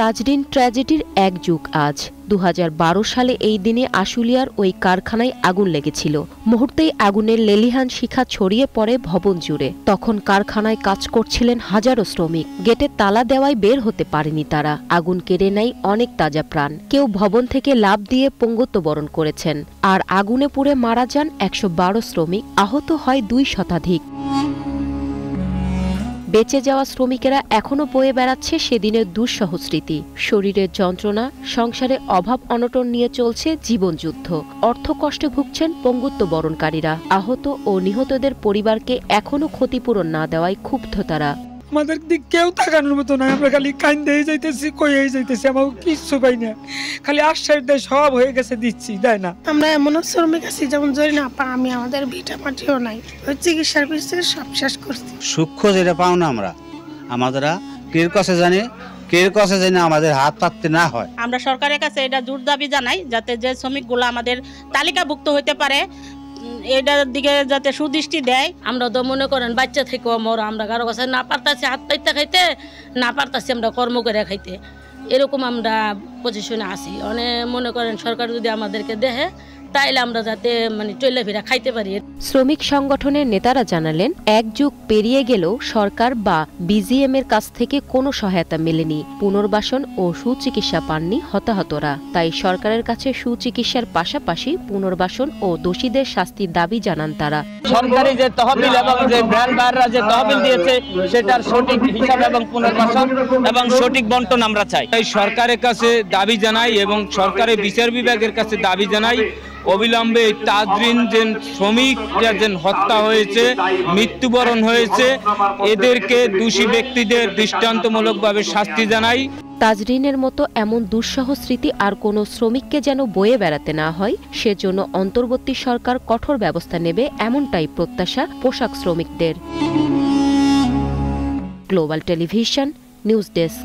তাজরিন ট্র্যাজেডির এক যুগ আজ। 2012 সালে এই দিনে আশুলিয়ার ওই কারখানায় আগুন লেগেছিল। মুহূর্তেই আগুনের লেলিহান শিখা ছড়িয়ে পড়ে ভবন জুড়ে। তখন কারখানায় কাজ করছিলেন হাজারো শ্রমিক। গেটে তালা দেওয়ায় বের হতে পারেনি তারা। আগুন কেড়ে নেয় অনেক তাজা প্রাণ। কেউ ভবন থেকে লাফ দিয়ে পঙ্গুত্ব বরণ করেছেন। আর আগুনে পুড়ে মারা যান 112 শ্রমিক, আহত হয় 2 শতাধিক। বেঁচে যাওয়া শ্রমিকেরা এখনো বয়ে বেড়াচ্ছে সেদিনের দুঃসহ স্মৃতি। শরীরের যন্ত্রণা, সংসারে অভাব অনটন নিয়ে চলছে জীবনযুদ্ধ। অর্থকষ্টে ভুগছেন পঙ্গুত্ব বরণকারীরা। আহত ও নিহতদের পরিবারকে এখনো ক্ষতিপূরণ না দেওয়ায় ক্ষুব্ধ তারা। আমাদের দিক কেউ তাকানোর মতো নয়। আমরা খালি কান্দেই যাইতেছি, কইয়েই যাইতেছি, আমার কিচ্ছু পাই না। খালি আশ্বাস দেয় সব হয়ে গেছে, দিচ্ছি, দেয় না। আমরা এমন শ্রমিক আছি যেমন জরি না পা, আমি আমাদের ভিটা মাটিও নাই। ওই চিকিৎসার পিছিয়ে সব শেষ করছি। সূক্ষ্ম যেটা পাও না আমাদের কের কাছে জানি, কের কাছে জানি আমাদের হাত পাততে না হয়। আমরা সরকারের কাছে এটা জোর দাবি জানাই, যাতে যে শ্রমিকগুলো আমাদের তালিকাভুক্ত হইতে পারে এটার দিকে যাতে সুদৃষ্টি দেয়। আমরা তো মনে করেন বাচ্চা থেকে আমরা কারো কাছে না পারতাছি হাত পাইতে খাইতে, না পারতাছি আমরা কর্ম করে খাইতে, এরকম আমরা পজিশনে আছি। অনেক মনে করেন সরকার যদি আমাদেরকে দেখে তাইলে আমরা যাতে চলে ফিরে খাইতে পারি। শ্রমিক সংগঠনের নেতারা জানালেন, এক যুগ পেরিয়ে গেলেও সরকার বা বিজিএম এর কাছ থেকে কোনো সহায়তা মেলেনি। পুনর্বাসন ও সুচিকিৎসা পাননি হতাহতরা। তাই সরকারের কাছে সুচিকিৎসার পাশাপাশি পুনর্বাসন ও দোষীদের শাস্তির দাবি জানান তারা। সরকারি যে তহবিল এবং যে ব্র্যান্ড বাইররা যে তহবিল দিয়েছে সেটার সঠিক হিসাব এবং পুনর্বাসন এবং সঠিক বন্টন আমরা চাই। তাই সরকারের কাছে দাবি জানাই এবং সরকারের বিচার বিভাগের কাছে দাবি জানাই, অবিলম্বে তাজরিন যে শ্রমিকরা যে হত্যা হয়েছে, মৃত্যুবরণ হয়েছে, এদেরকে দোষী ব্যক্তিদের দৃষ্টান্তমূলকভাবে শাস্তি জানাই। তাজরিনের মতো এমন দুঃসহ স্মৃতি আর কোনো শ্রমিককে যেন বয়ে বেড়াতে না হয়, সেজন্য অন্তর্বর্তী সরকার কঠোর ব্যবস্থা নেবে, এমনটাই প্রত্যাশা পোশাক শ্রমিকদের। Global television, news desk.